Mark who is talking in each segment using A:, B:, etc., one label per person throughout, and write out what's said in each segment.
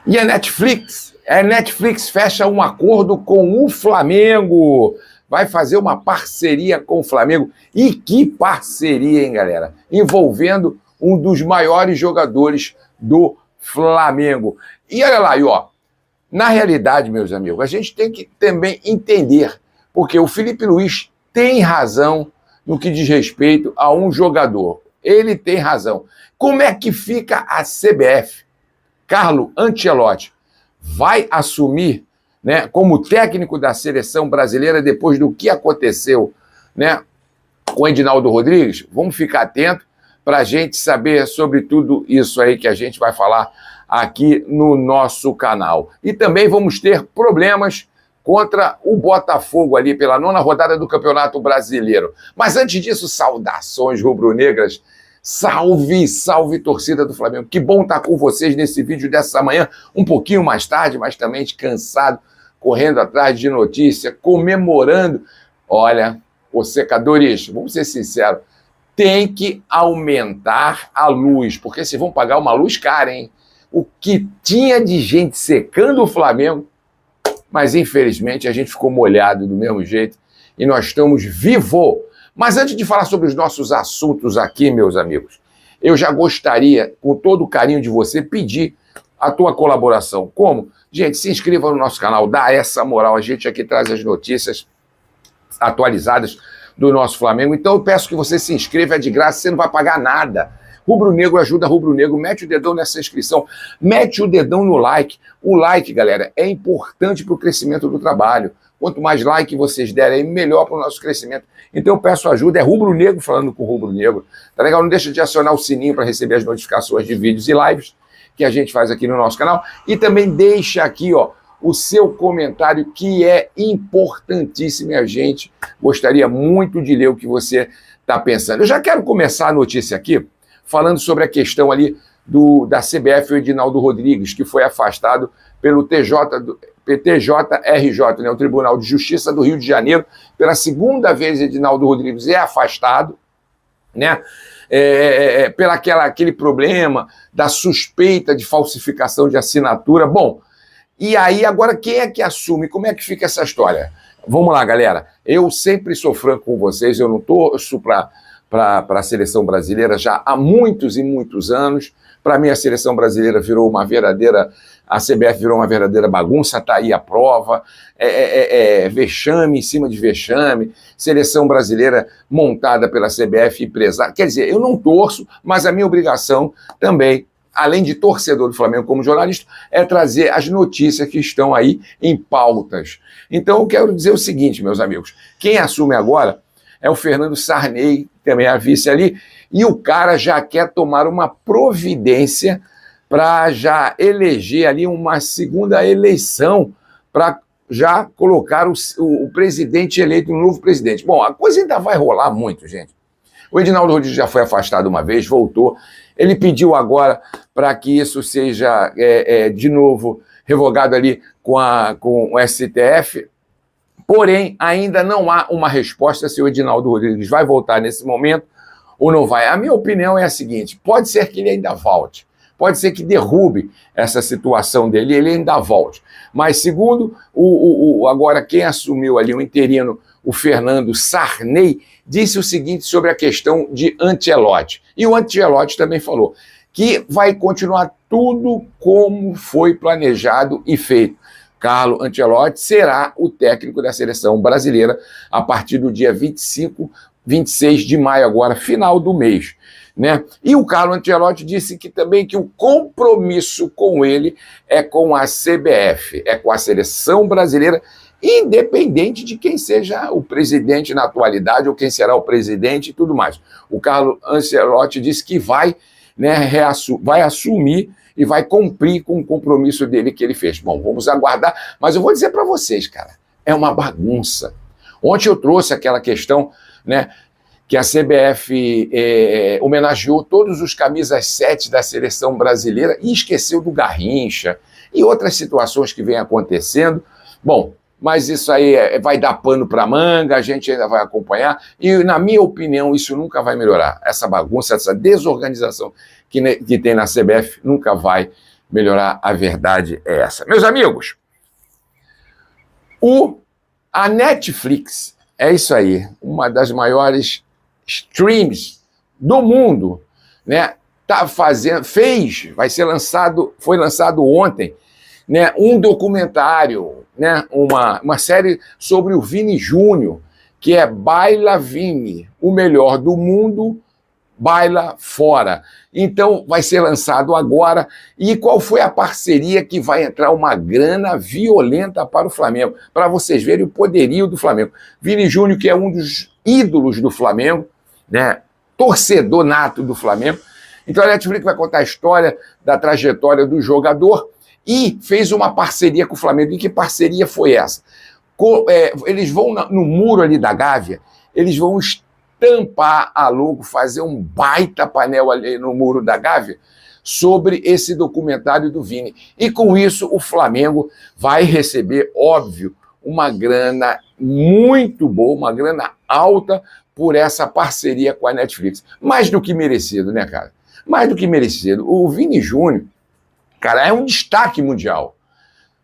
A: E a Netflix fecha um acordo com o Flamengo. Vai fazer uma parceria com o Flamengo. E que parceria, hein, galera? Envolvendo um dos maiores jogadores do Flamengo. E olha lá, na realidade, meus amigos, a gente tem que também entender, porque o Felipe Luiz tem razão no que diz respeito a um jogador. Ele tem razão. Como é que fica a CBF? Carlo Ancelotti vai assumir, né, como técnico da seleção brasileira depois do que aconteceu, né, com o Edinaldo Rodrigues? Vamos ficar atento para a gente saber sobre tudo isso aí que a gente vai falar aqui no nosso canal. E também vamos ter problemas contra o Botafogo ali pela 9ª rodada do Campeonato Brasileiro. Mas antes disso, saudações rubro-negras. Salve, salve, torcida do Flamengo. Que bom estar com vocês nesse vídeo dessa manhã, um pouquinho mais tarde, mas também cansado, correndo atrás de notícia, comemorando. Olha, os secadores, vamos ser sinceros, tem que aumentar a luz, porque se vão pagar uma luz cara, hein? O que tinha de gente secando o Flamengo, mas infelizmente a gente ficou molhado do mesmo jeito e nós estamos vivos. Mas antes de falar sobre os nossos assuntos aqui, meus amigos, eu já gostaria, com todo o carinho de você, pedir a tua colaboração. Como? Gente, se inscreva no nosso canal, dá essa moral, a gente aqui traz as notícias atualizadas do nosso Flamengo. Então eu peço que você se inscreva, é de graça, você não vai pagar nada. Rubro Negro ajuda Rubro Negro, mete o dedão nessa inscrição, mete o dedão no like. O like, galera, é importante para o crescimento do trabalho. Quanto mais like vocês derem, melhor para o nosso crescimento. Então eu peço ajuda, é Rubro Negro falando com Rubro Negro. Tá legal? Não deixa de acionar o sininho para receber as notificações de vídeos e lives que a gente faz aqui no nosso canal. E também deixa aqui, o seu comentário, que é importantíssimo, e a gente gostaria muito de ler o que você está pensando. Eu já quero começar a notícia aqui falando sobre a questão ali da CBF, o Edinaldo Rodrigues, que foi afastado pelo TJRJ, né, o Tribunal de Justiça do Rio de Janeiro. Pela segunda vez, Edinaldo Rodrigues é afastado, né, pela aquele problema da suspeita de falsificação de assinatura. Bom, e aí agora quem é que assume? Como é que fica essa história? Vamos lá, galera. Eu sempre sou franco com vocês, eu não torço para a seleção brasileira já há muitos e muitos anos. Para mim, a seleção brasileira virou uma verdadeira... A CBF virou uma verdadeira bagunça, está aí a prova, vexame em cima de vexame, seleção brasileira montada pela CBF empresária. Quer dizer, eu não torço, mas a minha obrigação também, além de torcedor do Flamengo como jornalista, é trazer as notícias que estão aí em pautas. Então, eu quero dizer o seguinte, meus amigos, quem assume agora é o Fernando Sarney, também é a vice ali, e o cara já quer tomar uma providência para já eleger ali uma segunda eleição, para já colocar o presidente eleito, um novo presidente. Bom, a coisa ainda vai rolar muito, gente. O Edinaldo Rodrigues já foi afastado uma vez, voltou. Ele pediu agora para que isso seja de novo revogado ali com o STF, porém ainda não há uma resposta se o Edinaldo Rodrigues vai voltar nesse momento ou não vai. A minha opinião é a seguinte: pode ser que ele ainda volte. Pode ser que derrube essa situação dele e ele ainda volte. Mas segundo agora quem assumiu ali o interino, o Fernando Sarney, disse o seguinte sobre a questão de Ancelotti. E o Ancelotti também falou que vai continuar tudo como foi planejado e feito. Carlo Ancelotti será o técnico da seleção brasileira a partir do dia 26 de maio agora, final do mês. Né? E o Carlo Ancelotti disse que também que o compromisso com ele é com a CBF, é com a seleção brasileira, independente de quem seja o presidente na atualidade ou quem será o presidente e tudo mais. O Carlo Ancelotti disse que vai assumir e vai cumprir com o compromisso dele que ele fez. Bom, vamos aguardar, mas eu vou dizer para vocês, cara, é uma bagunça. Ontem eu trouxe aquela questão, né, que a CBF homenageou todos os camisas 7 da seleção brasileira e esqueceu do Garrincha e outras situações que vêm acontecendo. Bom, mas isso aí vai dar pano para manga, a gente ainda vai acompanhar e, na minha opinião, isso nunca vai melhorar. Essa bagunça, essa desorganização que tem na CBF nunca vai melhorar, a verdade é essa. Meus amigos, a Netflix, é isso aí, uma das maiores streams do mundo, né? Foi lançado ontem, né, um documentário, né, uma série sobre o Vini Júnior, que é Baila Vini, o melhor do mundo, baila fora. Então, vai ser lançado agora. E qual foi a parceria que vai entrar uma grana violenta para o Flamengo? Para vocês verem o poderio do Flamengo. Vini Júnior, que é um dos ídolos do Flamengo, né, torcedor nato do Flamengo. Então, a Netflix vai contar a história da trajetória do jogador e fez uma parceria com o Flamengo. E que parceria foi essa? Eles vão no muro ali da Gávea, eles vão estampar a logo, fazer um baita painel ali no muro da Gávea sobre esse documentário do Vini. E com isso o Flamengo vai receber, óbvio, uma grana muito boa, uma grana alta por essa parceria com a Netflix. Mais do que merecido, né, cara? Mais do que merecido. O Vini Júnior, cara, é um destaque mundial,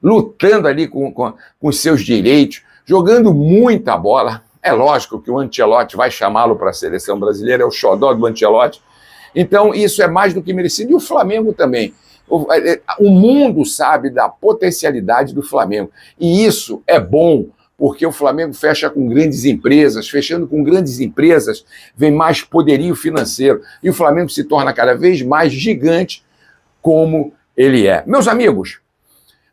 A: lutando ali com seus direitos, jogando muita bola. É lógico que o Ancelotti vai chamá-lo para a seleção brasileira, é o xodó do Ancelotti. Então, isso é mais do que merecido. E o Flamengo também. O mundo sabe da potencialidade do Flamengo. E isso é bom, porque o Flamengo fecha com grandes empresas. Fechando com grandes empresas, vem mais poderio financeiro. E o Flamengo se torna cada vez mais gigante, como ele é. Meus amigos,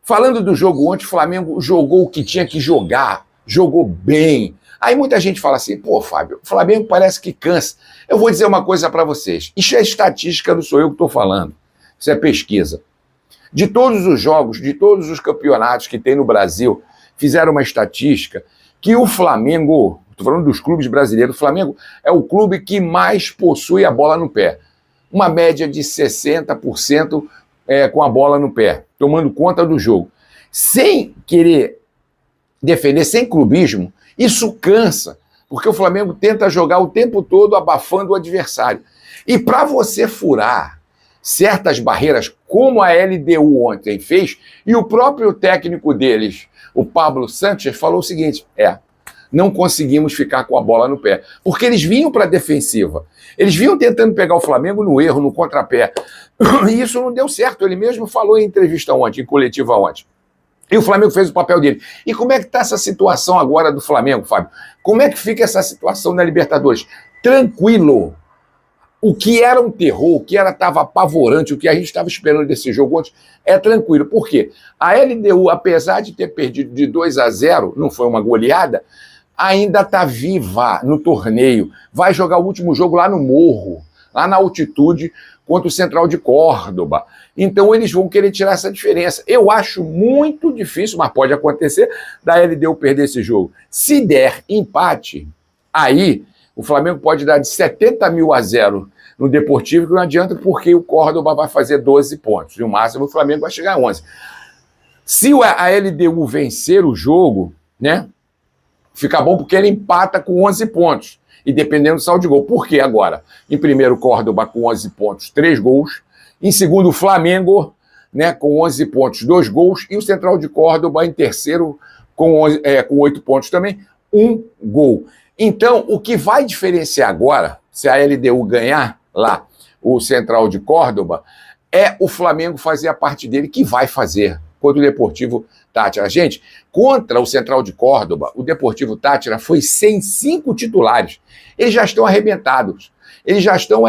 A: falando do jogo ontem, o Flamengo jogou o que tinha que jogar, jogou bem. Aí muita gente fala assim, pô, Fábio, o Flamengo parece que cansa. Eu vou dizer uma coisa para vocês. Isso é estatística, não sou eu que estou falando. Isso é pesquisa. De todos os jogos, de todos os campeonatos que tem no Brasil, fizeram uma estatística que o Flamengo, estou falando dos clubes brasileiros, o Flamengo é o clube que mais possui a bola no pé. Uma média de 60% com a bola no pé, tomando conta do jogo. Sem querer defender, sem clubismo, isso cansa, porque o Flamengo tenta jogar o tempo todo abafando o adversário. E para você furar certas barreiras, como a LDU ontem fez, e o próprio técnico deles, o Pablo Sanches, falou o seguinte, não conseguimos ficar com a bola no pé, porque eles vinham para a defensiva, eles vinham tentando pegar o Flamengo no erro, no contrapé, e isso não deu certo, ele mesmo falou em entrevista ontem, em coletiva ontem. E o Flamengo fez o papel dele. E como é que está essa situação agora do Flamengo, Fábio? Como é que fica essa situação na Libertadores? Tranquilo. O que era um terror, o que estava apavorante, o que a gente estava esperando desse jogo ontem, é tranquilo. Por quê? A LDU, apesar de ter perdido de 2-0, não foi uma goleada, ainda está viva no torneio. Vai jogar o último jogo lá no Morro, lá na altitude, contra o Central de Córdoba. Então eles vão querer tirar essa diferença. Eu acho muito difícil, mas pode acontecer, da LDU perder esse jogo. Se der empate, aí o Flamengo pode dar de 70.000-0 no Deportivo, que não adianta, porque o Córdoba vai fazer 12 pontos. E o máximo o Flamengo vai chegar a 11. Se a LDU vencer o jogo, né, fica bom porque ele empata com 11 pontos. E dependendo do saldo de gol. Por quê agora? Em primeiro, Córdoba com 11 pontos, 3 gols. Em segundo, o Flamengo, né, com 11 pontos, 2 gols. E o Central de Córdoba em terceiro com 8 pontos também, 1 gol. Então, o que vai diferenciar agora, se a LDU ganhar lá o Central de Córdoba, é o Flamengo fazer a parte dele, que vai fazer contra o Deportivo Táchira. Gente, contra o Central de Córdoba, o Deportivo Táchira foi sem 5 titulares. Eles já estão arrebentados. Eles já estão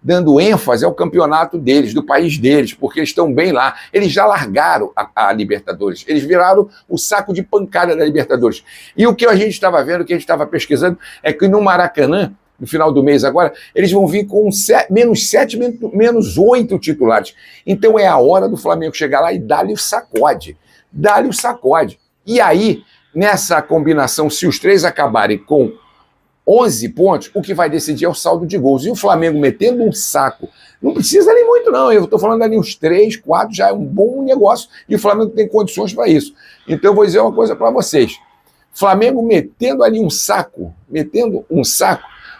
A: dando ênfase ao campeonato deles, do país deles, porque eles estão bem lá. Eles já largaram a Libertadores. Eles viraram o saco de pancada da Libertadores. E o que a gente estava vendo, o que a gente estava pesquisando, é que no Maracanã, no final do mês agora, eles vão vir com menos 7, menos 8 titulares. Então é a hora do Flamengo chegar lá e dar-lhe o sacode. Dar-lhe o sacode. E aí, nessa combinação, se os 3 acabarem com 11 pontos, o que vai decidir é o saldo de gols. E o Flamengo metendo um saco, não precisa nem muito não, eu estou falando ali uns 3, 4, já é um bom negócio, e o Flamengo tem condições para isso. Então eu vou dizer uma coisa para vocês, Flamengo metendo ali um saco,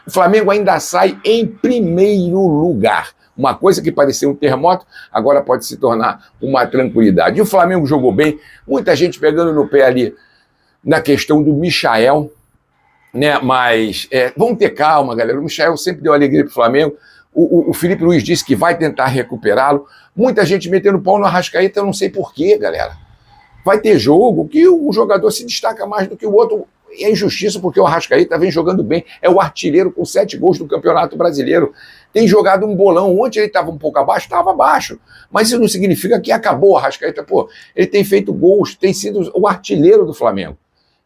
A: o Flamengo ainda sai em primeiro lugar. Uma coisa que parecia um terremoto, agora pode se tornar uma tranquilidade. E o Flamengo jogou bem, muita gente pegando no pé ali na questão do Michael, né? Mas vamos ter calma, galera. O Michael sempre deu alegria para o Flamengo. O Felipe Luiz disse que vai tentar recuperá-lo. Muita gente metendo pau no Arrascaeta, eu não sei porquê, galera. Vai ter jogo que um jogador se destaca mais do que o outro. E é injustiça porque o Arrascaeta vem jogando bem. É o artilheiro com 7 gols do Campeonato Brasileiro. Tem jogado um bolão. Ontem ele estava um pouco abaixo, estava abaixo. Mas isso não significa que acabou o Arrascaeta. Pô, ele tem feito gols, tem sido o artilheiro do Flamengo.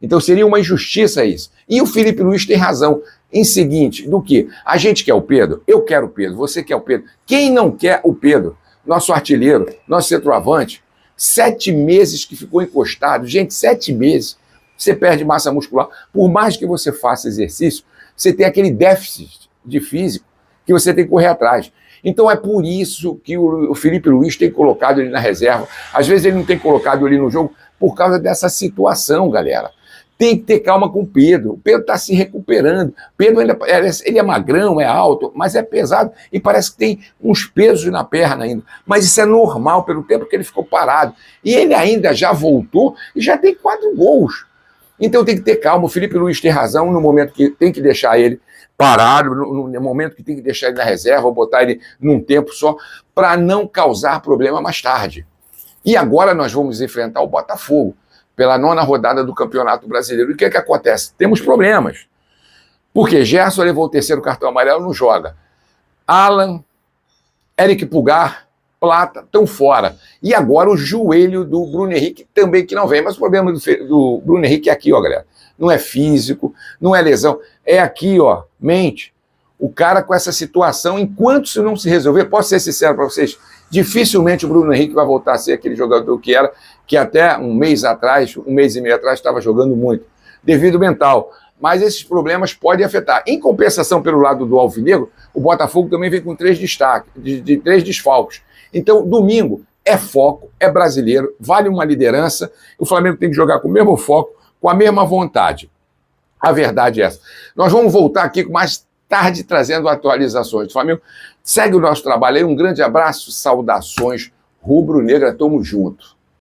A: Então seria uma injustiça isso. E o Felipe Luiz tem razão em seguinte, do que a gente quer o Pedro, eu quero o Pedro, você quer o Pedro. Quem não quer o Pedro? Nosso artilheiro, nosso centroavante, 7 meses que ficou encostado. Gente, 7 meses, você perde massa muscular. Por mais que você faça exercício, você tem aquele déficit de físico que você tem que correr atrás. Então é por isso que o Felipe Luiz tem colocado ele na reserva. Às vezes ele não tem colocado ele no jogo por causa dessa situação, galera. Tem que ter calma com o Pedro. O Pedro está se recuperando. Pedro ele é magrão, é alto, mas é pesado e parece que tem uns pesos na perna ainda. Mas isso é normal pelo tempo que ele ficou parado. E ele ainda já voltou e já tem 4 gols. Então tem que ter calma. O Felipe Luiz tem razão no momento que tem que deixar ele parado, no momento que tem que deixar ele na reserva, ou botar ele num tempo só, para não causar problema mais tarde. E agora nós vamos enfrentar o Botafogo pela 9ª rodada do Campeonato Brasileiro. E o que acontece? Temos problemas. Porque Gerson levou o 3º cartão amarelo, não joga. Alan, Eric Pulgar, Plata, estão fora. E agora o joelho do Bruno Henrique também que não vem. Mas o problema do Bruno Henrique é aqui, ó, galera. Não é físico, não é lesão. É aqui, ó, mente. O cara com essa situação, enquanto isso não se resolver, posso ser sincero para vocês, dificilmente o Bruno Henrique vai voltar a ser aquele jogador que era, que até um mês e meio atrás, estava jogando muito, devido mental. Mas esses problemas podem afetar. Em compensação, pelo lado do Alvinegro, o Botafogo também vem com 3 destaques, de 3 desfalques. Então, domingo é foco, é brasileiro, vale uma liderança. O Flamengo tem que jogar com o mesmo foco, com a mesma vontade. A verdade é essa. Nós vamos voltar aqui com mais tarde trazendo atualizações do Flamengo. Segue o nosso trabalho aí. Um grande abraço, saudações rubro-negra, tamo junto.